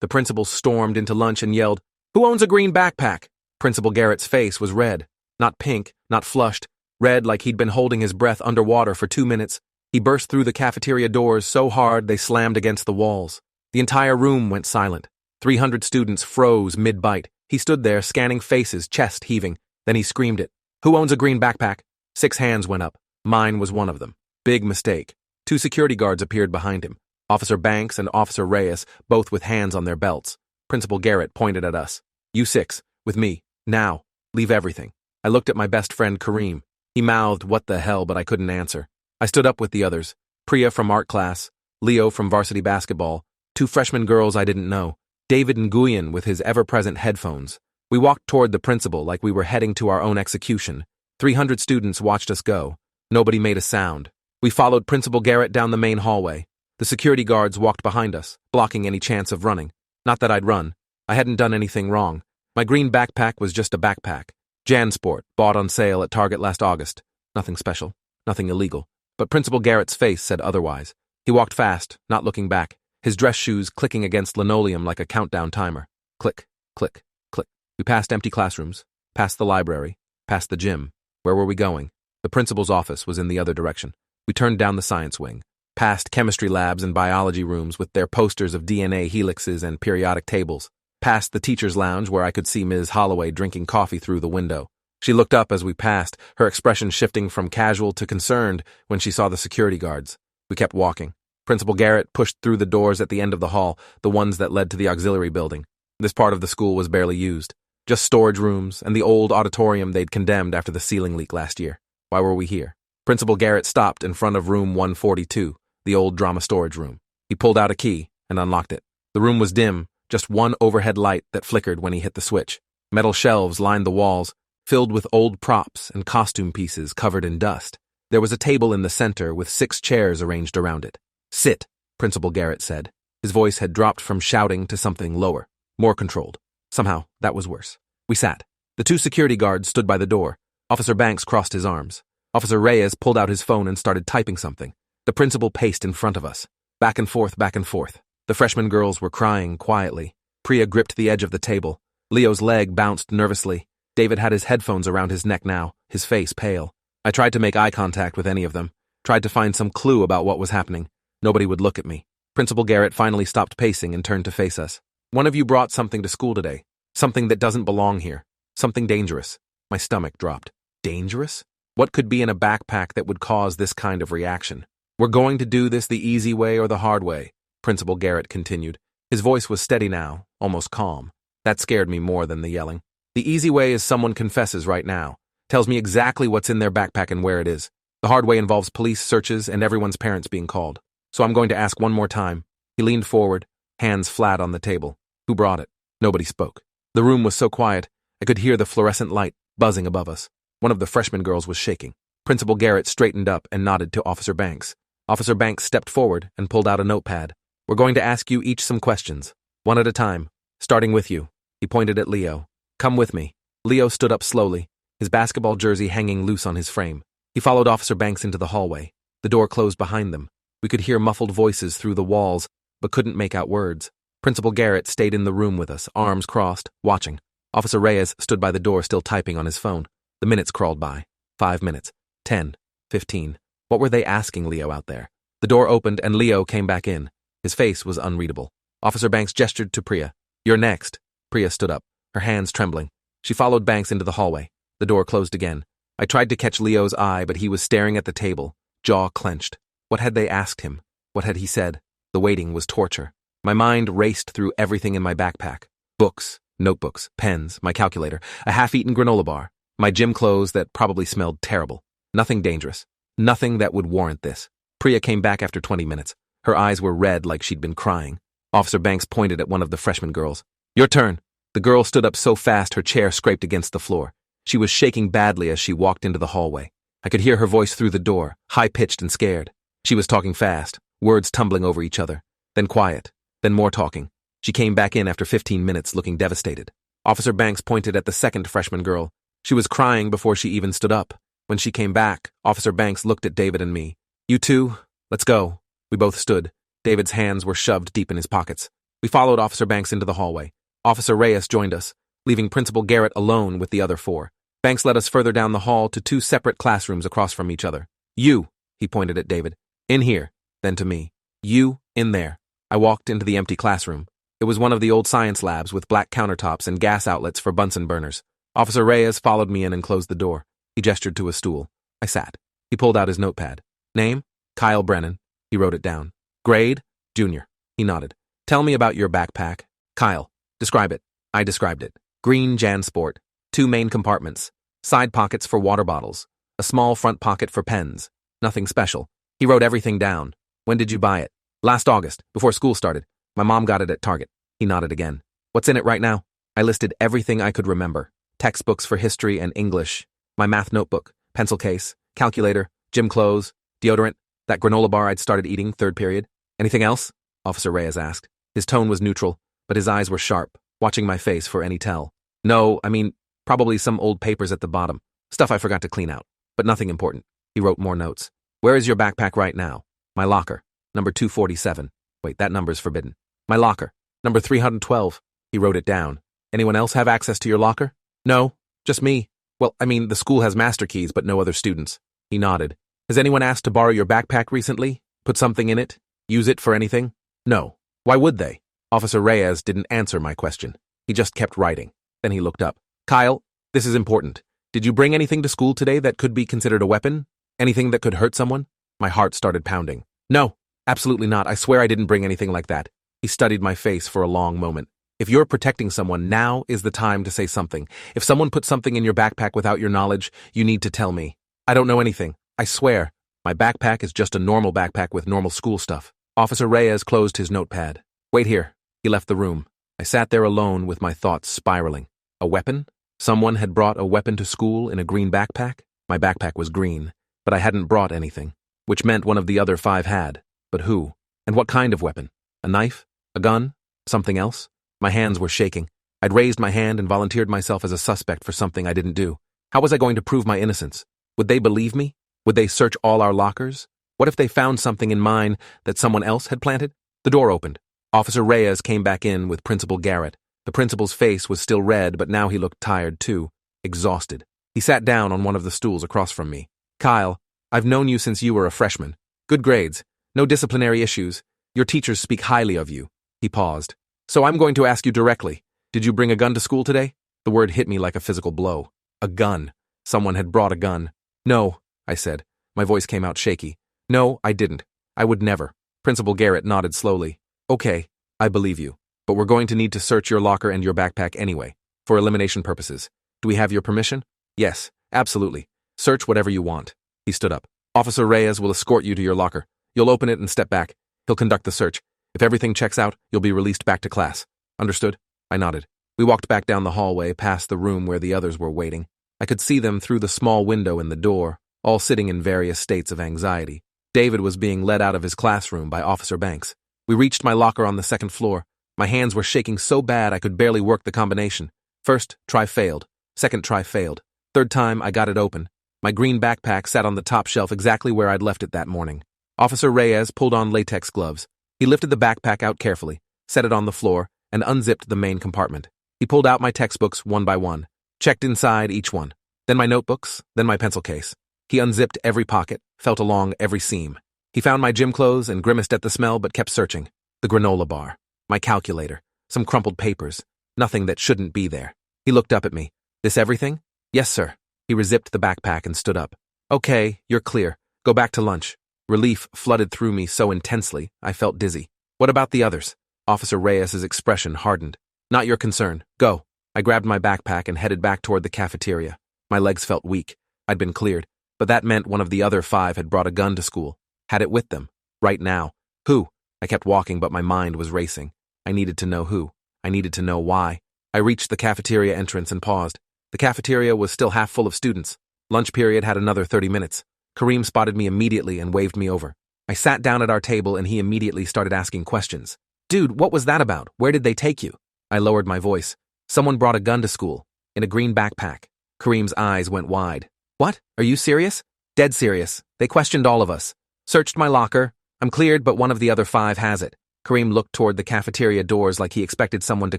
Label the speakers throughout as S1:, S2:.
S1: The principal stormed into lunch and yelled, "Who owns a green backpack?" Principal Garrett's face was red. Not pink, not flushed. Red like he'd been holding his breath underwater for 2 minutes. He burst through the cafeteria doors so hard they slammed against the walls. The entire room went silent. 300 students froze mid-bite. He stood there, scanning faces, chest heaving. Then he screamed it. "Who owns a green backpack?" 6 hands went up. Mine was one of them. Big mistake. 2 security guards appeared behind him. Officer Banks and Officer Reyes, both with hands on their belts. Principal Garrett pointed at us. "You 6, with me. Now. Leave everything." I looked at my best friend Kareem. He mouthed, "What the hell," but I couldn't answer. I stood up with the others. Priya from art class, Leo from varsity basketball, 2 freshman girls I didn't know, David Nguyen with his ever-present headphones. We walked toward the principal like we were heading to our own execution. 300 students watched us go. Nobody made a sound. We followed Principal Garrett down the main hallway. The security guards walked behind us, blocking any chance of running. Not that I'd run. I hadn't done anything wrong. My green backpack was just a backpack. JanSport, bought on sale at Target last August. Nothing special, nothing illegal. But Principal Garrett's face said otherwise. He walked fast, not looking back, his dress shoes clicking against linoleum like a countdown timer. Click, click, click. We passed empty classrooms, past the library, past the gym. Where were we going? The principal's office was in the other direction. We turned down the science wing, past chemistry labs and biology rooms with their posters of DNA helixes and periodic tables, past the teacher's lounge where I could see Ms. Holloway drinking coffee through the window. She looked up as we passed, her expression shifting from casual to concerned when she saw the security guards. We kept walking. Principal Garrett pushed through the doors at the end of the hall, the ones that led to the auxiliary building. This part of the school was barely used. Just storage rooms and the old auditorium they'd condemned after the ceiling leak last year. Why were we here? Principal Garrett stopped in front of room 142, the old drama storage room. He pulled out a key and unlocked it. The room was dim, just one overhead light that flickered when he hit the switch. Metal shelves lined the walls, filled with old props and costume pieces covered in dust. There was a table in the center with 6 chairs arranged around it. "Sit," Principal Garrett said. His voice had dropped from shouting to something lower, more controlled. Somehow, that was worse. We sat. The 2 security guards stood by the door. Officer Banks crossed his arms. Officer Reyes pulled out his phone and started typing something. The principal paced in front of us. Back and forth, back and forth. The freshman girls were crying quietly. Priya gripped the edge of the table. Leo's leg bounced nervously. David had his headphones around his neck now, his face pale. I tried to make eye contact with any of them, tried to find some clue about what was happening. Nobody would look at me. Principal Garrett finally stopped pacing and turned to face us. "One of you brought something to school today. Something that doesn't belong here. Something dangerous." My stomach dropped. Dangerous? What could be in a backpack that would cause this kind of reaction? "We're going to do this the easy way or the hard way," Principal Garrett continued. His voice was steady now, almost calm. That scared me more than the yelling. "The easy way is someone confesses right now, tells me exactly what's in their backpack and where it is. The hard way involves police searches and everyone's parents being called. So I'm going to ask one more time." He leaned forward, hands flat on the table. "Who brought it?" Nobody spoke. The room was so quiet, I could hear the fluorescent light buzzing above us. One of the freshman girls was shaking. Principal Garrett straightened up and nodded to Officer Banks. Officer Banks stepped forward and pulled out a notepad. "We're going to ask you each some questions, one at a time, starting with you." He pointed at Leo. "Come with me." Leo stood up slowly, his basketball jersey hanging loose on his frame. He followed Officer Banks into the hallway. The door closed behind them. We could hear muffled voices through the walls, but couldn't make out words. Principal Garrett stayed in the room with us, arms crossed, watching. Officer Reyes stood by the door still typing on his phone. The minutes crawled by. 5 minutes. 10. 15. What were they asking Leo out there? The door opened and Leo came back in. His face was unreadable. Officer Banks gestured to Priya. "You're next." Priya stood up, her hands trembling. She followed Banks into the hallway. The door closed again. I tried to catch Leo's eye, but he was staring at the table, jaw clenched. What had they asked him? What had he said? The waiting was torture. My mind raced through everything in my backpack. Books, notebooks, pens, my calculator, a half-eaten granola bar, my gym clothes that probably smelled terrible. Nothing dangerous. Nothing that would warrant this. Priya came back after 20 minutes. Her eyes were red like she'd been crying. Officer Banks pointed at one of the freshman girls. "Your turn." The girl stood up so fast her chair scraped against the floor. She was shaking badly as she walked into the hallway. I could hear her voice through the door, high-pitched and scared. She was talking fast, words tumbling over each other. Then quiet, then more talking. She came back in after 15 minutes looking devastated. Officer Banks pointed at the second freshman girl. She was crying before she even stood up. When she came back, Officer Banks looked at David and me. "You two, let's go." We both stood. David's hands were shoved deep in his pockets. We followed Officer Banks into the hallway. Officer Reyes joined us, leaving Principal Garrett alone with the other four. Banks led us further down the hall to two separate classrooms across from each other. You, he pointed at David, in here, then to me. You, in there. I walked into the empty classroom. It was one of the old science labs with black countertops and gas outlets for Bunsen burners. Officer Reyes followed me in and closed the door. He gestured to a stool. I sat. He pulled out his notepad. Name? Kyle Brennan. He wrote it down. Grade? Junior. He nodded. Tell me about your backpack. Kyle. Describe it. I described it. Green JanSport. 2 main compartments. Side pockets for water bottles. A small front pocket for pens. Nothing special. He wrote everything down. When did you buy it? Last August, before school started. My mom got it at Target. He nodded again. What's in it right now? I listed everything I could remember. Textbooks for history and English. My math notebook. Pencil case. Calculator. Gym clothes. Deodorant. That granola bar I'd started eating, 3rd period. Anything else? Officer Reyes asked. His tone was neutral, but his eyes were sharp, watching my face for any tell. No, I mean, probably some old papers at the bottom. Stuff I forgot to clean out, but nothing important. He wrote more notes. Where is your backpack right now? My locker. Number 247. Wait, that number's forbidden. My locker. Number 312. He wrote it down. Anyone else have access to your locker? No, just me. Well, I mean, the school has master keys, but no other students. He nodded. Has anyone asked to borrow your backpack recently? Put something in it? Use it for anything? No. Why would they? Officer Reyes didn't answer my question. He just kept writing. Then he looked up. Kyle, this is important. Did you bring anything to school today that could be considered a weapon? Anything that could hurt someone? My heart started pounding. No, absolutely not. I swear I didn't bring anything like that. He studied my face for a long moment. If you're protecting someone, now is the time to say something. If someone put something in your backpack without your knowledge, you need to tell me. I don't know anything. I swear. My backpack is just a normal backpack with normal school stuff. Officer Reyes closed his notepad. Wait here. He left the room. I sat there alone with my thoughts spiraling. A weapon? Someone had brought a weapon to school in a green backpack? My backpack was green, but I hadn't brought anything, which meant one of the other 5 had. But who? And what kind of weapon? A knife? A gun? Something else? My hands were shaking. I'd raised my hand and volunteered myself as a suspect for something I didn't do. How was I going to prove my innocence? Would they believe me? Would they search all our lockers? What if they found something in mine that someone else had planted? The door opened. Officer Reyes came back in with Principal Garrett. The principal's face was still red, but now he looked tired too, exhausted. He sat down on one of the stools across from me. Kyle, I've known you since you were a freshman. Good grades. No disciplinary issues. Your teachers speak highly of you. He paused. So I'm going to ask you directly. Did you bring a gun to school today? The word hit me like a physical blow. A gun. Someone had brought a gun. No, I said. My voice came out shaky. No, I didn't. I would never. Principal Garrett nodded slowly. Okay, I believe you. But we're going to need to search your locker and your backpack anyway, for elimination purposes. Do we have your permission? Yes, absolutely. Search whatever you want. He stood up. Officer Reyes will escort you to your locker. You'll open it and step back. He'll conduct the search. If everything checks out, you'll be released back to class. Understood? I nodded. We walked back down the hallway, past the room where the others were waiting. I could see them through the small window in the door, all sitting in various states of anxiety. David was being led out of his classroom by Officer Banks. We reached my locker on the 2nd floor. My hands were shaking so bad I could barely work the combination. First try failed. 2nd try failed. 3rd time I got it open. My green backpack sat on the top shelf exactly where I'd left it that morning. Officer Reyes pulled on latex gloves. He lifted the backpack out carefully, set it on the floor, and unzipped the main compartment. He pulled out my textbooks one by one, checked inside each one, then my notebooks, then my pencil case. He unzipped every pocket, felt along every seam. He found my gym clothes and grimaced at the smell but kept searching. The granola bar, my calculator, some crumpled papers, nothing that shouldn't be there. He looked up at me. This everything? Yes, sir. He rezipped the backpack and stood up. Okay, you're clear. Go back to lunch. Relief flooded through me so intensely, I felt dizzy. What about the others? Officer Reyes' expression hardened. Not your concern. Go. I grabbed my backpack and headed back toward the cafeteria. My legs felt weak. I'd been cleared, but that meant one of the other 5 had brought a gun to school. Had it with them. Right now. Who? I kept walking, but my mind was racing. I needed to know who. I needed to know why. I reached the cafeteria entrance and paused. The cafeteria was still half full of students. Lunch period had another 30 minutes. Kareem spotted me immediately and waved me over. I sat down at our table and he immediately started asking questions. Dude, what was that about? Where did they take you? I lowered my voice. Someone brought a gun to school. In a green backpack. Kareem's eyes went wide. What? Are you serious? Dead serious. They questioned all of us. Searched my locker. I'm cleared, but one of the other 5 has it. Kareem looked toward the cafeteria doors like he expected someone to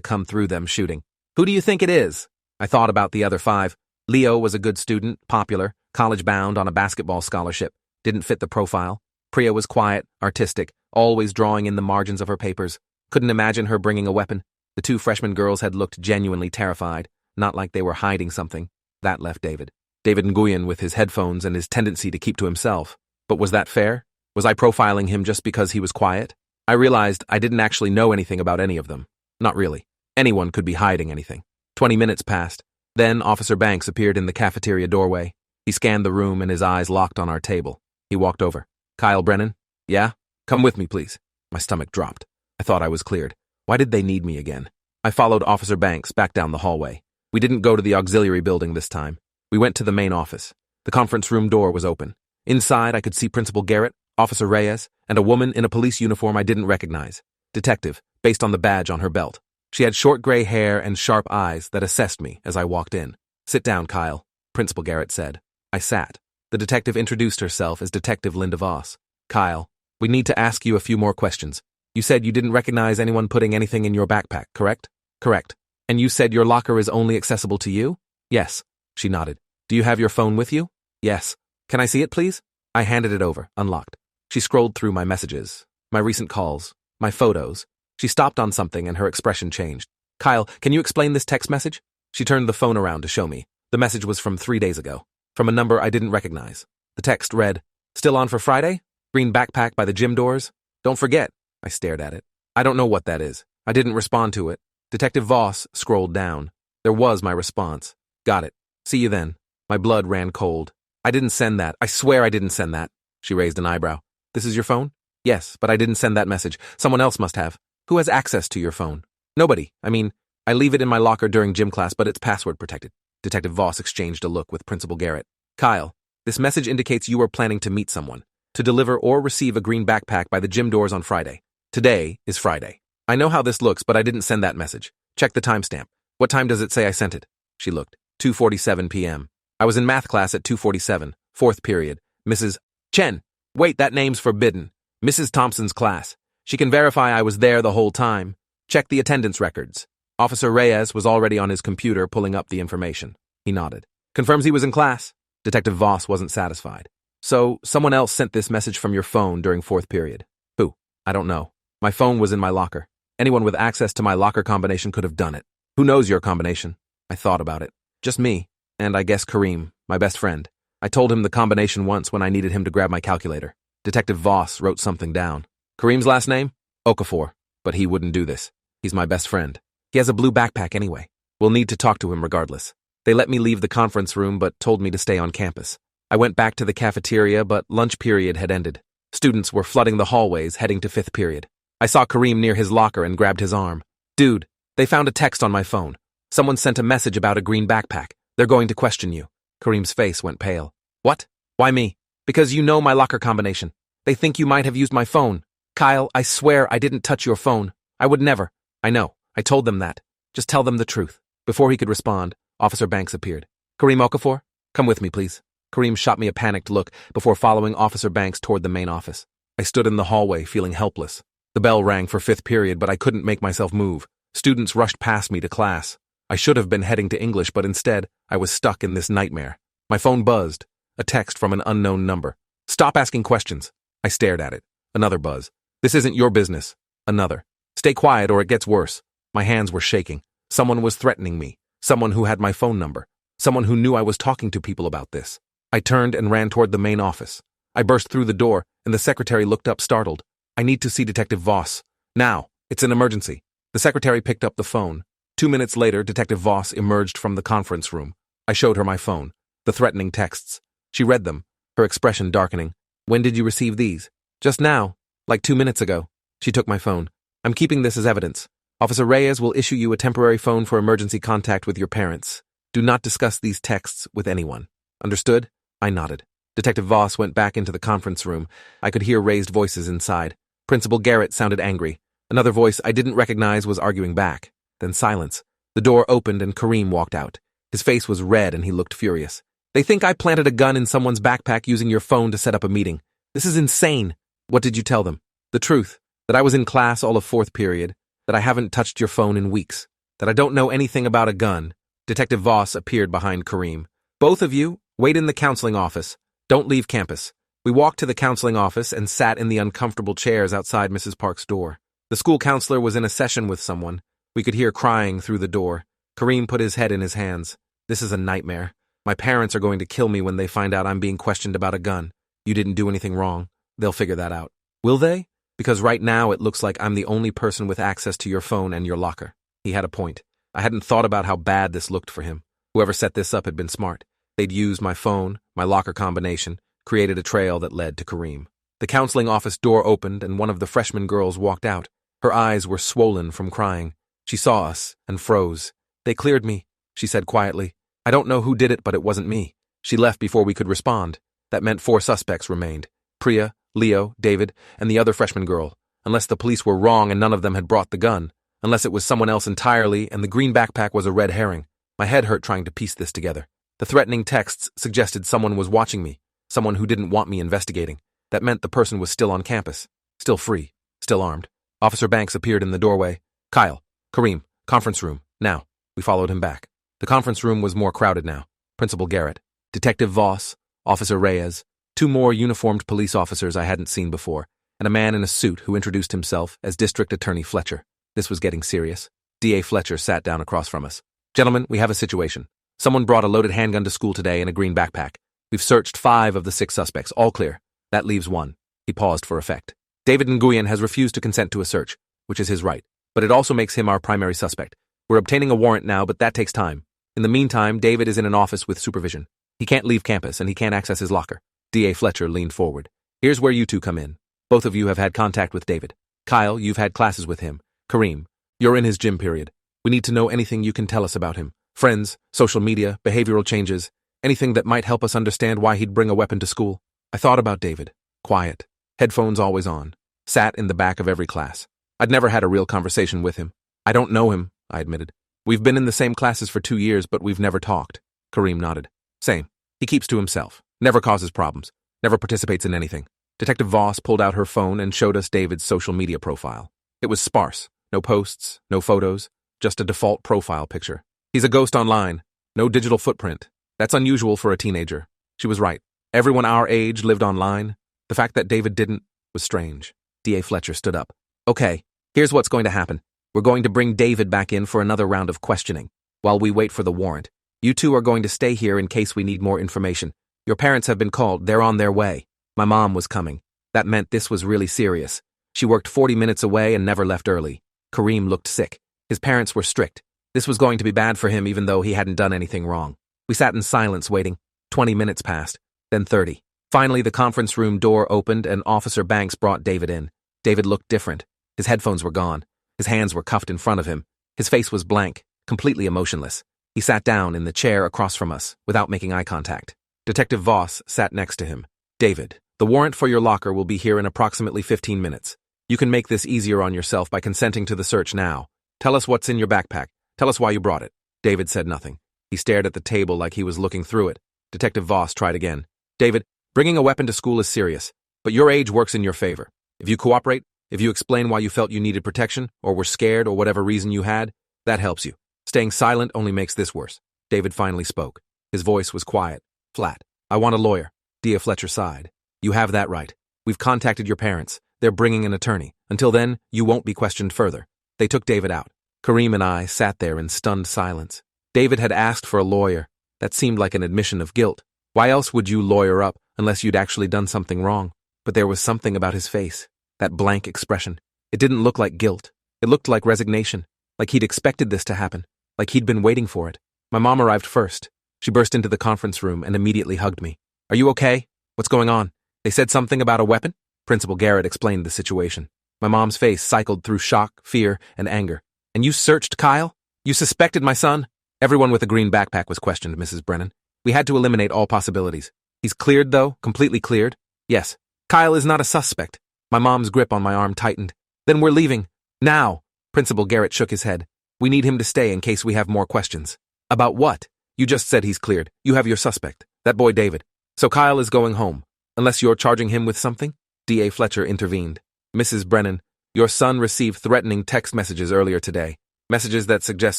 S1: come through them shooting. Who do you think it is? I thought about the other 5. Leo was a good student, popular, college-bound on a basketball scholarship. Didn't fit the profile. Priya was quiet, artistic, always drawing in the margins of her papers. Couldn't imagine her bringing a weapon. The 2 freshman girls had looked genuinely terrified, not like they were hiding something. That left David. David Nguyen with his headphones and his tendency to keep to himself. But was that fair? Was I profiling him just because he was quiet? I realized I didn't actually know anything about any of them. Not really. Anyone could be hiding anything. 20 minutes passed. Then Officer Banks appeared in the cafeteria doorway. He scanned the room and his eyes locked on our table. He walked over. Kyle Brennan? Yeah? Come with me, please. My stomach dropped. I thought I was cleared. Why did they need me again? I followed Officer Banks back down the hallway. We didn't go to the auxiliary building this time. We went to the main office. The conference room door was open. Inside, I could see Principal Garrett, Officer Reyes, and a woman in a police uniform I didn't recognize. Detective, based on the badge on her belt. She had short gray hair and sharp eyes that assessed me as I walked in. Sit down, Kyle, Principal Garrett said. I sat. The detective introduced herself as Detective Linda Voss. Kyle, we need to ask you a few more questions. You said you didn't recognize anyone putting anything in your backpack, correct? Correct. And you said your locker is only accessible to you? Yes. She nodded. Do you have your phone with you? Yes. Can I see it, please? I handed it over, unlocked. She scrolled through my messages, my recent calls, my photos. She stopped on something and her expression changed. Kyle, can you explain this text message? She turned the phone around to show me. The message was from 3 days ago, from a number I didn't recognize. The text read, "Still on for Friday? Green backpack by the gym doors? Don't forget." I stared at it. I don't know what that is. I didn't respond to it. Detective Voss scrolled down. There was my response. Got it. See you then. My blood ran cold. I didn't send that. I swear I didn't send that. She raised an eyebrow. This is your phone? Yes, but I didn't send that message. Someone else must have. Who has access to your phone? Nobody. I mean, I leave it in my locker during gym class, but it's password protected. Detective Voss exchanged a look with Principal Garrett. Kyle, this message indicates you are planning to meet someone, to deliver or receive a green backpack by the gym doors on Friday. Today is Friday. I know how this looks, but I didn't send that message. Check the timestamp. What time does it say I sent it? She looked. 2:47 p.m. I was in math class at 2:47, 4th period. Mrs. Chen. Wait, that name's forbidden. Mrs. Thompson's class. She can verify I was there the whole time. Check the attendance records. Officer Reyes was already on his computer pulling up the information. He nodded. Confirms he was in class. Detective Voss wasn't satisfied. So, someone else sent this message from your phone during 4th period. Who? I don't know. My phone was in my locker. Anyone with access to my locker combination could have done it. Who knows your combination? I thought about it. Just me. And I guess Kareem, my best friend. I told him the combination once when I needed him to grab my calculator. Detective Voss wrote something down. Kareem's last name? Okafor. But he wouldn't do this. He's my best friend. He has a blue backpack anyway. We'll need to talk to him regardless. They let me leave the conference room but told me to stay on campus. I went back to the cafeteria, but lunch period had ended. Students were flooding the hallways heading to 5th period. I saw Kareem near his locker and grabbed his arm. Dude, they found a text on my phone. Someone sent a message about a green backpack. They're going to question you. Kareem's face went pale. What? Why me? Because you know my locker combination. They think you might have used my phone. Kyle, I swear I didn't touch your phone. I would never. I know. I told them that. Just tell them the truth. Before he could respond, Officer Banks appeared. Kareem Okafor? Come with me, please. Kareem shot me a panicked look before following Officer Banks toward the main office. I stood in the hallway feeling helpless. The bell rang for 5th period, but I couldn't make myself move. Students rushed past me to class. I should have been heading to English, but instead, I was stuck in this nightmare. My phone buzzed. A text from an unknown number. Stop asking questions. I stared at it. Another buzz. This isn't your business. Another. Stay quiet or it gets worse. My hands were shaking. Someone was threatening me. Someone who had my phone number. Someone who knew I was talking to people about this. I turned and ran toward the main office. I burst through the door, and the secretary looked up startled. I need to see Detective Voss. Now. It's an emergency. The secretary picked up the phone. 2 minutes later, Detective Voss emerged from the conference room. I showed her my phone. The threatening texts. She read them, her expression darkening. When did you receive these? Just now. Like 2 minutes ago. She took my phone. I'm keeping this as evidence. Officer Reyes will issue you a temporary phone for emergency contact with your parents. Do not discuss these texts with anyone. Understood? I nodded. Detective Voss went back into the conference room. I could hear raised voices inside. Principal Garrett sounded angry. Another voice I didn't recognize was arguing back. Then silence. The door opened and Kareem walked out. His face was red and he looked furious. They think I planted a gun in someone's backpack using your phone to set up a meeting. This is insane. What did you tell them? The truth. That I was in class all of fourth period, that I haven't touched your phone in weeks, that I don't know anything about a gun. Detective Voss appeared behind Kareem. Both of you, wait in the counseling office. Don't leave campus. We walked to the counseling office and sat in the uncomfortable chairs outside Mrs. Park's door. The school counselor was in a session with someone. We could hear crying through the door. Kareem put his head in his hands. This is a nightmare. My parents are going to kill me when they find out I'm being questioned about a gun. You didn't do anything wrong. They'll figure that out. Will they? Because right now it looks like I'm the only person with access to your phone and your locker. He had a point. I hadn't thought about how bad this looked for him. Whoever set this up had been smart. They'd used my phone, my locker combination, created a trail that led to Kareem. The counseling office door opened and one of the freshman girls walked out. Her eyes were swollen from crying. She saw us and froze. They cleared me, she said quietly. I don't know who did it, but it wasn't me. She left before we could respond. That meant 4 suspects remained. Priya, Leo, David, and the other freshman girl. Unless the police were wrong and none of them had brought the gun. Unless it was someone else entirely and the green backpack was a red herring. My head hurt trying to piece this together. The threatening texts suggested someone was watching me. Someone who didn't want me investigating. That meant the person was still on campus. Still free. Still armed. Officer Banks appeared in the doorway. Kyle. Kareem. Conference room. Now. We followed him back. The conference room was more crowded now. Principal Garrett. Detective Voss. Officer Reyes. 2 more uniformed police officers I hadn't seen before. And a man in a suit who introduced himself as District Attorney Fletcher. This was getting serious. D.A. Fletcher sat down across from us. Gentlemen, we have a situation. Someone brought a loaded handgun to school today in a green backpack. We've searched 5 of the 6 suspects, all clear. That leaves 1. He paused for effect. David Nguyen has refused to consent to a search, which is his right, but it also makes him our primary suspect. We're obtaining a warrant now, but that takes time. In the meantime, David is in an office with supervision. He can't leave campus, and he can't access his locker. D.A. Fletcher leaned forward. Here's where you 2 come in. Both of you have had contact with David. Kyle, you've had classes with him. Kareem, you're in his gym period. We need to know anything you can tell us about him. Friends, social media, behavioral changes, anything that might help us understand why he'd bring a weapon to school. I thought about David. Quiet. Headphones always on. Sat in the back of every class. I'd never had a real conversation with him. I don't know him, I admitted. We've been in the same classes for 2 years, but we've never talked. Kareem nodded. Same. He keeps to himself. Never causes problems. Never participates in anything. Detective Voss pulled out her phone and showed us David's social media profile. It was sparse. No posts, no photos, just a default profile picture. He's a ghost online. No digital footprint. That's unusual for a teenager. She was right. Everyone our age lived online. The fact that David didn't was strange. D.A. Fletcher stood up. Okay, here's what's going to happen. We're going to bring David back in for another round of questioning. While we wait for the warrant, you 2 are going to stay here in case we need more information. Your parents have been called. They're on their way. My mom was coming. That meant this was really serious. She worked 40 minutes away and never left early. Kareem looked sick. His parents were strict. This was going to be bad for him even though he hadn't done anything wrong. We sat in silence waiting. 20 minutes passed, then 30. Finally, the conference room door opened and Officer Banks brought David in. David looked different. His headphones were gone. His hands were cuffed in front of him. His face was blank, completely emotionless. He sat down in the chair across from us, without making eye contact. Detective Voss sat next to him. David, the warrant for your locker will be here in approximately 15 minutes. You can make this easier on yourself by consenting to the search now. Tell us what's in your backpack. Tell us why you brought it. David said nothing. He stared at the table like he was looking through it. Detective Voss tried again. David, bringing a weapon to school is serious, but your age works in your favor. If you cooperate, if you explain why you felt you needed protection, or were scared, or whatever reason you had, that helps you. Staying silent only makes this worse. David finally spoke. His voice was quiet, flat. I want a lawyer. D.A. Fletcher sighed. You have that right. We've contacted your parents. They're bringing an attorney. Until then, you won't be questioned further. They took David out. Kareem and I sat there in stunned silence. David had asked for a lawyer. That seemed like an admission of guilt. Why else would you lawyer up unless you'd actually done something wrong? But there was something about his face. That blank expression. It didn't look like guilt. It looked like resignation. Like he'd expected this to happen. Like he'd been waiting for it. My mom arrived first. She burst into the conference room and immediately hugged me. Are you okay? What's going on? They said something about a weapon? Principal Garrett explained the situation. My mom's face cycled through shock, fear, and anger. And you searched Kyle? You suspected my son? Everyone with a green backpack was questioned, Mrs. Brennan. We had to eliminate all possibilities. He's cleared, though? Completely cleared? Yes. Kyle is not a suspect. My mom's grip on my arm tightened. Then we're leaving. Now. Principal Garrett shook his head. We need him to stay in case we have more questions. About what? You just said he's cleared. You have your suspect. That boy David. So Kyle is going home. Unless you're charging him with something? D.A. Fletcher intervened. Mrs. Brennan, Your son received threatening text messages earlier today. Messages that suggest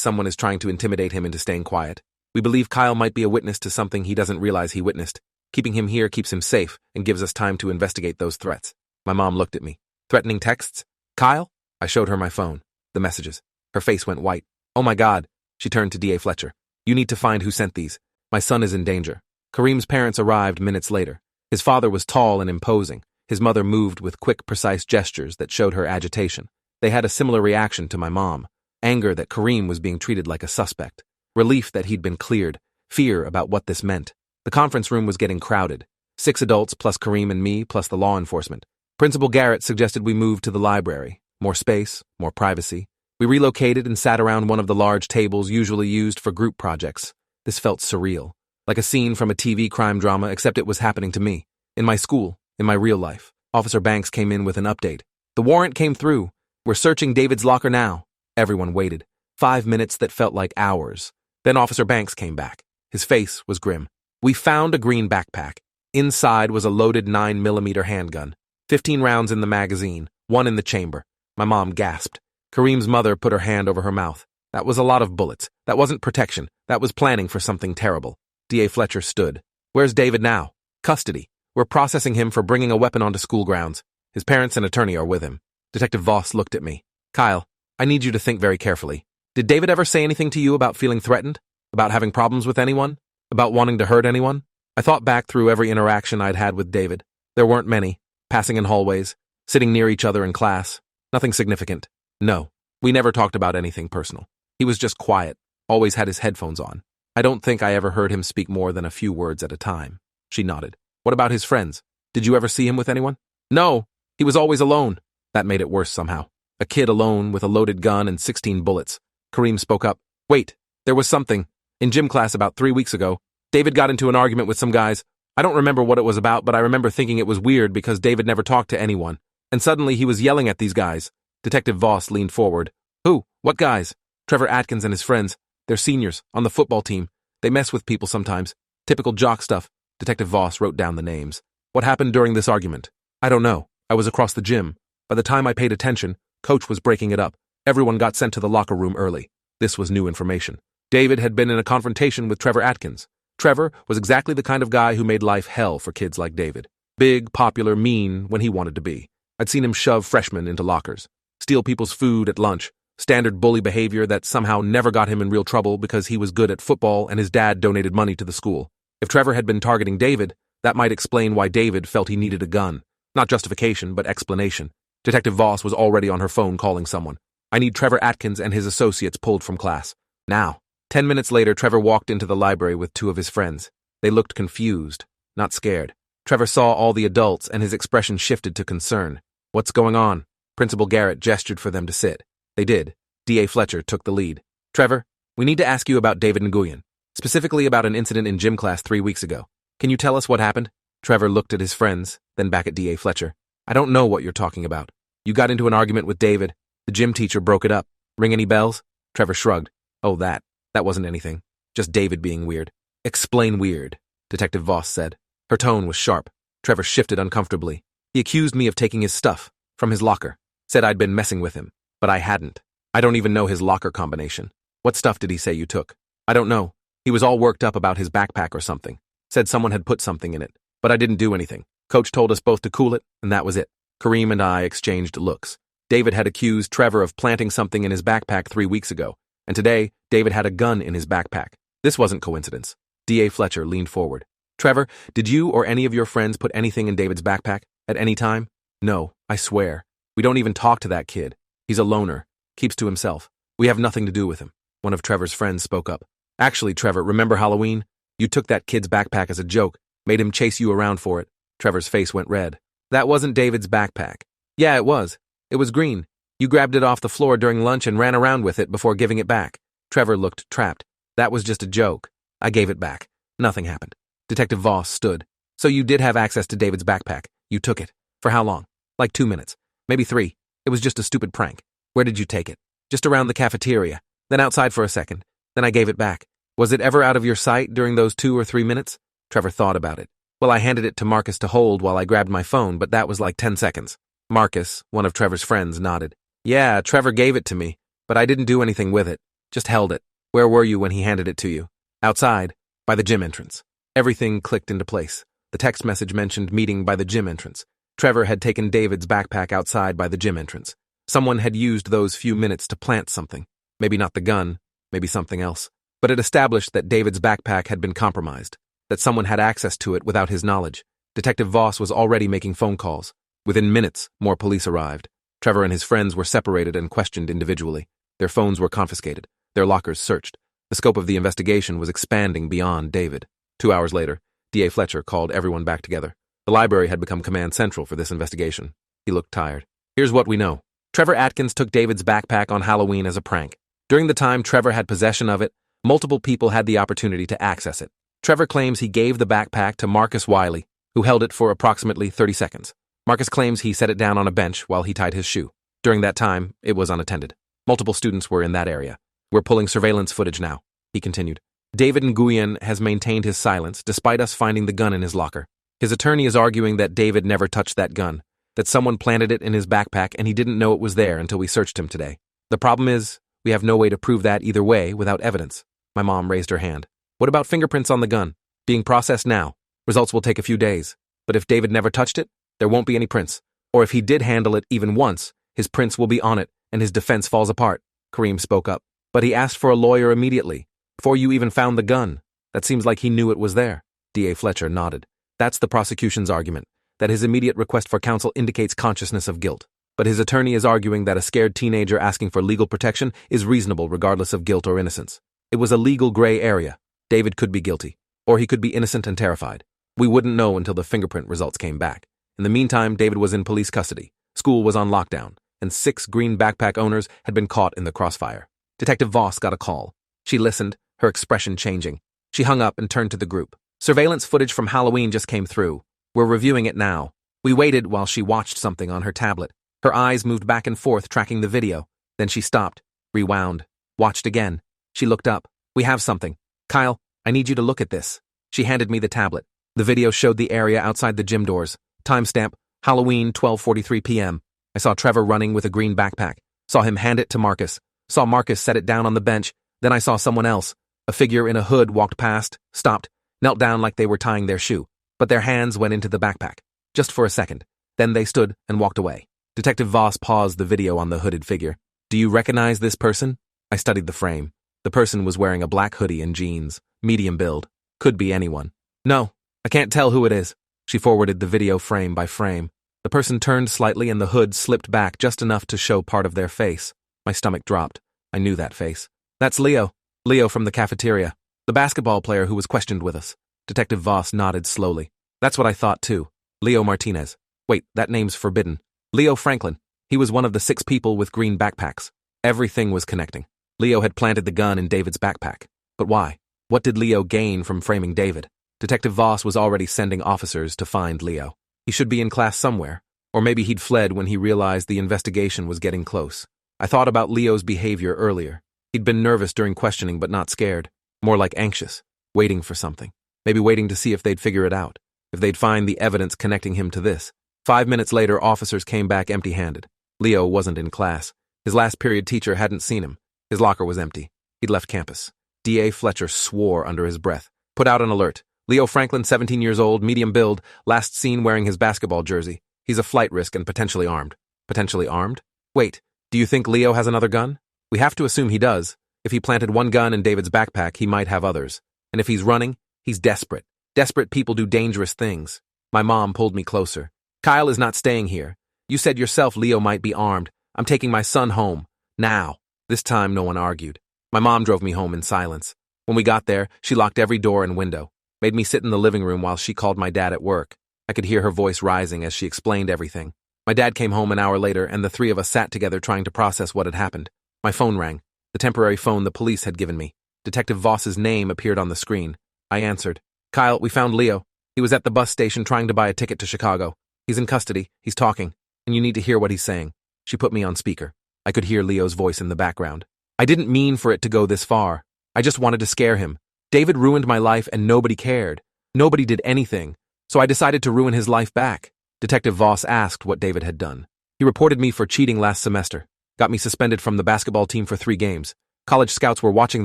S1: someone is trying to intimidate him into staying quiet. We believe Kyle might be a witness to something he doesn't realize he witnessed. Keeping him here keeps him safe and gives us time to investigate those threats. My mom looked at me. Threatening texts? Kyle? I showed her my phone. The messages. Her face went white. Oh my God. She turned to DA Fletcher. You need to find who sent these. My son is in danger. Kareem's parents arrived minutes later. His father was tall and imposing. His mother moved with quick, precise gestures that showed her agitation. They had a similar reaction to my mom. Anger that Kareem was being treated like a suspect. Relief that he'd been cleared. Fear about what this meant. The conference room was getting crowded. 6 adults plus Kareem and me plus the law enforcement. Principal Garrett suggested we move to the library. More space, more privacy. We relocated and sat around one of the large tables usually used for group projects. This felt surreal. Like a scene from a TV crime drama, except it was happening to me. In my school, in my real life. Officer Banks came in with an update. The warrant came through. We're searching David's locker now. Everyone waited. 5 minutes that felt like hours. Then Officer Banks came back. His face was grim. We found a green backpack. Inside was a loaded 9mm handgun. 15 rounds in the magazine, 1 in the chamber. My mom gasped. Kareem's mother put her hand over her mouth. That was a lot of bullets. That wasn't protection. That was planning for something terrible. DA Fletcher stood. Where's David now? Custody. We're processing him for bringing a weapon onto school grounds. His parents and attorney are with him. Detective Voss looked at me. Kyle, I need you to think very carefully. Did David ever say anything to you about feeling threatened? About having problems with anyone? About wanting to hurt anyone? I thought back through every interaction I'd had with David. There weren't many. Passing in hallways. Sitting near each other in class. Nothing significant. No, we never talked about anything personal. He was just quiet. Always had his headphones on. I don't think I ever heard him speak more than a few words at a time. She nodded. What about his friends? Did you ever see him with anyone? No, he was always alone. That made it worse somehow. A kid alone with a loaded gun and 16 bullets. Kareem spoke up. Wait, there was something. In gym class about 3 weeks ago, David got into an argument with some guys. I don't remember what it was about, but I remember thinking it was weird because David never talked to anyone. And suddenly he was yelling at these guys. Detective Voss leaned forward. Who? What guys? Trevor Atkins and his friends. They're seniors, on the football team. They mess with people sometimes. Typical jock stuff. Detective Voss wrote down the names. What happened during this argument? I don't know. I was across the gym. By the time I paid attention, Coach was breaking it up. Everyone got sent to the locker room early. This was new information. David had been in a confrontation with Trevor Atkins. Trevor was exactly the kind of guy who made life hell for kids like David. Big, popular, mean when he wanted to be. I'd seen him shove freshmen into lockers. Steal people's food at lunch. Standard bully behavior that somehow never got him in real trouble because he was good at football and his dad donated money to the school. If Trevor had been targeting David, that might explain why David felt he needed a gun. Not justification, but explanation. Detective Voss was already on her phone calling someone. I need Trevor Atkins and his associates pulled from class. Now. 10 minutes later, Trevor walked into the library with 2 of his friends. They looked confused, not scared. Trevor saw all the adults and his expression shifted to concern. What's going on? Principal Garrett gestured for them to sit. They did. DA Fletcher took the lead. Trevor, we need to ask you about David Nguyen, specifically about an incident in gym class 3 weeks ago. Can you tell us what happened? Trevor looked at his friends, then back at DA Fletcher. I don't know what you're talking about. You got into an argument with David. The gym teacher broke it up. Ring any bells? Trevor shrugged. Oh, that wasn't anything. Just David being weird. Explain weird, Detective Voss said. Her tone was sharp. Trevor shifted uncomfortably. He accused me of taking his stuff from his locker. Said I'd been messing with him, but I hadn't. I don't even know his locker combination. What stuff did he say you took? I don't know. He was all worked up about his backpack or something. Said someone had put something in it, but I didn't do anything. Coach told us both to cool it, and that was it. Kareem and I exchanged looks. David had accused Trevor of planting something in his backpack 3 weeks ago, and today, David had a gun in his backpack. This wasn't coincidence. DA Fletcher leaned forward. Trevor, did you or any of your friends put anything in David's backpack at any time? No, I swear. We don't even talk to that kid. He's a loner. Keeps to himself. We have nothing to do with him. One of Trevor's friends spoke up. Actually, Trevor, remember Halloween? You took that kid's backpack as a joke, made him chase you around for it. Trevor's face went red. That wasn't David's backpack. Yeah, it was. It was green. You grabbed it off the floor during lunch and ran around with it before giving it back. Trevor looked trapped. That was just a joke. I gave it back. Nothing happened. Detective Voss stood. So you did have access to David's backpack. You took it. For how long? Like 2 minutes. Maybe 3. It was just a stupid prank. Where did you take it? Just around the cafeteria. Then outside for a second. Then I gave it back. Was it ever out of your sight during those 2 or 3 minutes? Trevor thought about it. Well, I handed it to Marcus to hold while I grabbed my phone, but that was like 10 seconds. Marcus, one of Trevor's friends, nodded. Yeah, Trevor gave it to me, but I didn't do anything with it. Just held it. Where were you when he handed it to you? Outside, by the gym entrance. Everything clicked into place. The text message mentioned meeting by the gym entrance. Trevor had taken David's backpack outside by the gym entrance. Someone had used those few minutes to plant something. Maybe not the gun, maybe something else. But it established that David's backpack had been compromised, that someone had access to it without his knowledge. Detective Voss was already making phone calls. Within minutes, more police arrived. Trevor and his friends were separated and questioned individually. Their phones were confiscated, their lockers searched. The scope of the investigation was expanding beyond David. 2 hours later, D.A. Fletcher called everyone back together. The library had become command central for this investigation. He looked tired. Here's what we know. Trevor Atkins took David's backpack on Halloween as a prank. During the time Trevor had possession of it, multiple people had the opportunity to access it. Trevor claims he gave the backpack to Marcus Wiley, who held it for approximately 30 seconds. Marcus claims he set it down on a bench while he tied his shoe. During that time, it was unattended. Multiple students were in that area. We're pulling surveillance footage now, he continued. David Nguyen has maintained his silence despite us finding the gun in his locker. His attorney is arguing that David never touched that gun, that someone planted it in his backpack and he didn't know it was there until we searched him today. The problem is, we have no way to prove that either way without evidence. My mom raised her hand. What about fingerprints on the gun? Being processed now. Results will take a few days. But if David never touched it, there won't be any prints. Or if he did handle it even once, his prints will be on it and his defense falls apart. Kareem spoke up. But he asked for a lawyer immediately, before you even found the gun. That seems like he knew it was there. D.A. Fletcher nodded. That's the prosecution's argument, that his immediate request for counsel indicates consciousness of guilt. But his attorney is arguing that a scared teenager asking for legal protection is reasonable regardless of guilt or innocence. It was a legal gray area. David could be guilty, or he could be innocent and terrified. We wouldn't know until the fingerprint results came back. In the meantime, David was in police custody. School was on lockdown, and 6 green backpack owners had been caught in the crossfire. Detective Voss got a call. She listened, her expression changing. She hung up and turned to the group. Surveillance footage from Halloween just came through. We're reviewing it now. We waited while she watched something on her tablet. Her eyes moved back and forth, tracking the video. Then she stopped, rewound, watched again. She looked up. We have something. Kyle, I need you to look at this. She handed me the tablet. The video showed the area outside the gym doors. Timestamp, Halloween, 12:43 p.m. I saw Trevor running with a green backpack. Saw him hand it to Marcus. Saw Marcus set it down on the bench. Then I saw someone else. A figure in a hood walked past, stopped, knelt down like they were tying their shoe. But their hands went into the backpack. Just for a second. Then they stood and walked away. Detective Voss paused the video on the hooded figure. Do you recognize this person? I studied the frame. The person was wearing a black hoodie and jeans, medium build. Could be anyone. No, I can't tell who it is. She forwarded the video frame by frame. The person turned slightly and the hood slipped back just enough to show part of their face. My stomach dropped. I knew that face. That's Leo. Leo from the cafeteria. The basketball player who was questioned with us. Detective Voss nodded slowly. That's what I thought too. Leo Martinez. Wait, that name's forbidden. Leo Franklin. He was one of the 6 people with green backpacks. Everything was connecting. Leo had planted the gun in David's backpack. But why? What did Leo gain from framing David? Detective Voss was already sending officers to find Leo. He should be in class somewhere. Or maybe he'd fled when he realized the investigation was getting close. I thought about Leo's behavior earlier. He'd been nervous during questioning but not scared. More like anxious, waiting for something. Maybe waiting to see if they'd figure it out. If they'd find the evidence connecting him to this. 5 minutes later, officers came back empty-handed. Leo wasn't in class. His last period teacher hadn't seen him. His locker was empty. He'd left campus. D.A. Fletcher swore under his breath. Put out an alert. Leo Franklin, 17 years old, medium build, last seen wearing his basketball jersey. He's a flight risk and potentially armed. Potentially armed? Wait, do you think Leo has another gun? We have to assume he does. If he planted one gun in David's backpack, he might have others. And if he's running, he's desperate. Desperate people do dangerous things. My mom pulled me closer. Kyle is not staying here. You said yourself Leo might be armed. I'm taking my son home. Now. This time no one argued. My mom drove me home in silence. When we got there, she locked every door and window. Made me sit in the living room while she called my dad at work. I could hear her voice rising as she explained everything. My dad came home an hour later and the 3 of us sat together trying to process what had happened. My phone rang. The temporary phone the police had given me. Detective Voss's name appeared on the screen. I answered. Kyle, we found Leo. He was at the bus station trying to buy a ticket to Chicago. He's in custody. He's talking. And you need to hear what he's saying. She put me on speaker. I could hear Leo's voice in the background. I didn't mean for it to go this far. I just wanted to scare him. David ruined my life and nobody cared. Nobody did anything. So I decided to ruin his life back. Detective Voss asked what David had done. He reported me for cheating last semester, got me suspended from the basketball team for 3 games. College scouts were watching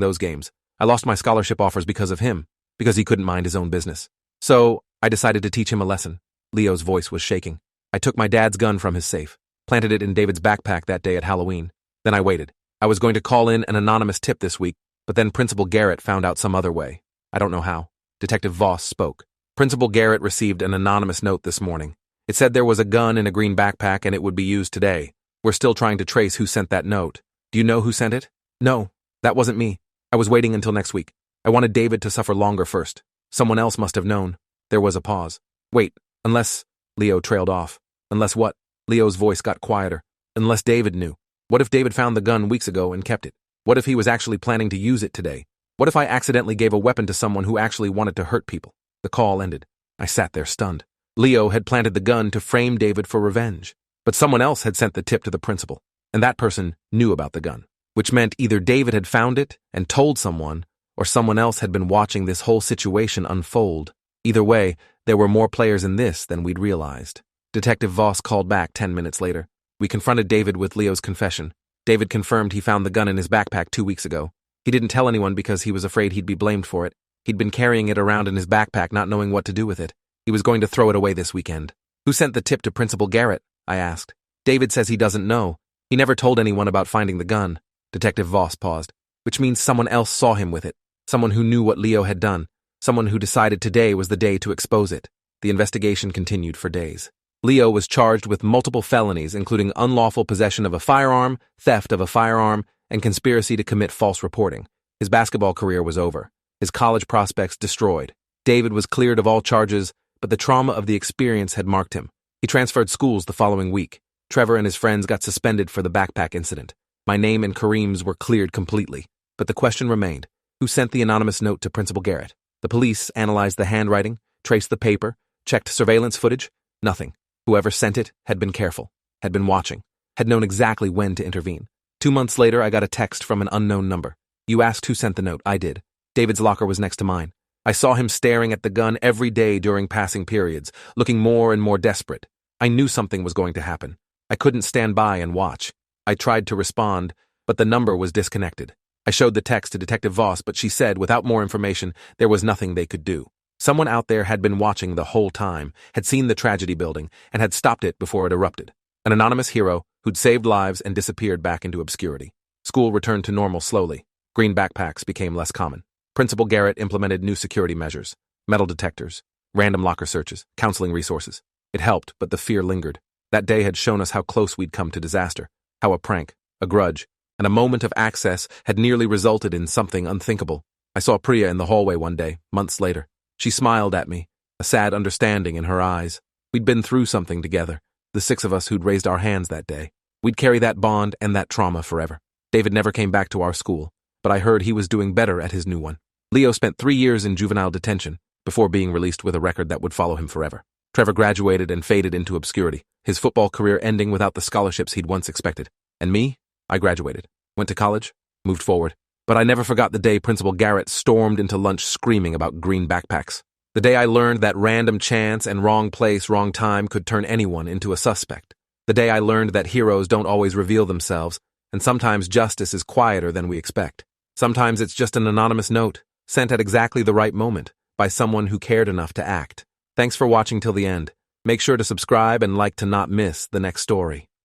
S1: those games. I lost my scholarship offers because of him, because he couldn't mind his own business. So, I decided to teach him a lesson. Leo's voice was shaking. I took my dad's gun from his safe, planted it in David's backpack that day at Halloween. Then I waited. I was going to call in an anonymous tip this week, but then Principal Garrett found out some other way. I don't know how. Detective Voss spoke. Principal Garrett received an anonymous note this morning. It said there was a gun in a green backpack and it would be used today. We're still trying to trace who sent that note. Do you know who sent it? No, that wasn't me. I was waiting until next week. I wanted David to suffer longer first. Someone else must have known. There was a pause. Wait, unless... Leo trailed off. Unless what? Leo's voice got quieter. Unless David knew. What if David found the gun weeks ago and kept it? What if he was actually planning to use it today? What if I accidentally gave a weapon to someone who actually wanted to hurt people? The call ended. I sat there stunned. Leo had planted the gun to frame David for revenge. But someone else had sent the tip to the principal, and that person knew about the gun, which meant either David had found it and told someone, or someone else had been watching this whole situation unfold. Either way, there were more players in this than we'd realized. Detective Voss called back 10 minutes later. We confronted David with Leo's confession. David confirmed he found the gun in his backpack 2 weeks ago. He didn't tell anyone because he was afraid he'd be blamed for it. He'd been carrying it around in his backpack, not knowing what to do with it. He was going to throw it away this weekend. Who sent the tip to Principal Garrett? I asked. David says he doesn't know. He never told anyone about finding the gun. Detective Voss paused. Which means someone else saw him with it. Someone who knew what Leo had done. Someone who decided today was the day to expose it. The investigation continued for days. Leo was charged with multiple felonies, including unlawful possession of a firearm, theft of a firearm, and conspiracy to commit false reporting. His basketball career was over. His college prospects destroyed. David was cleared of all charges, but the trauma of the experience had marked him. He transferred schools the following week. Trevor and his friends got suspended for the backpack incident. My name and Kareem's were cleared completely. But the question remained. Who sent the anonymous note to Principal Garrett? The police analyzed the handwriting, traced the paper, checked surveillance footage. Nothing. Whoever sent it had been careful, had been watching, had known exactly when to intervene. 2 months later, I got a text from an unknown number. You asked who sent the note. I did. David's locker was next to mine. I saw him staring at the gun every day during passing periods, looking more and more desperate. I knew something was going to happen. I couldn't stand by and watch. I tried to respond, but the number was disconnected. I showed the text to Detective Voss, but she said, without more information, there was nothing they could do. Someone out there had been watching the whole time, had seen the tragedy building, and had stopped it before it erupted. An anonymous hero who'd saved lives and disappeared back into obscurity. School returned to normal slowly. Green backpacks became less common. Principal Garrett implemented new security measures, metal detectors, random locker searches, counseling resources. It helped, but the fear lingered. That day had shown us how close we'd come to disaster, how a prank, a grudge, and a moment of access had nearly resulted in something unthinkable. I saw Priya in the hallway one day, months later. She smiled at me, a sad understanding in her eyes. We'd been through something together, the 6 of us who'd raised our hands that day. We'd carry that bond and that trauma forever. David never came back to our school, but I heard he was doing better at his new one. Leo spent 3 years in juvenile detention before being released with a record that would follow him forever. Trevor graduated and faded into obscurity, his football career ending without the scholarships he'd once expected. And me? I graduated, went to college, moved forward. But I never forgot the day Principal Garrett stormed into lunch screaming about green backpacks. The day I learned that random chance and wrong place, wrong time could turn anyone into a suspect. The day I learned that heroes don't always reveal themselves, and sometimes justice is quieter than we expect. Sometimes it's just an anonymous note, sent at exactly the right moment, by someone who cared enough to act. Thanks for watching till the end. Make sure to subscribe and like to not miss the next story.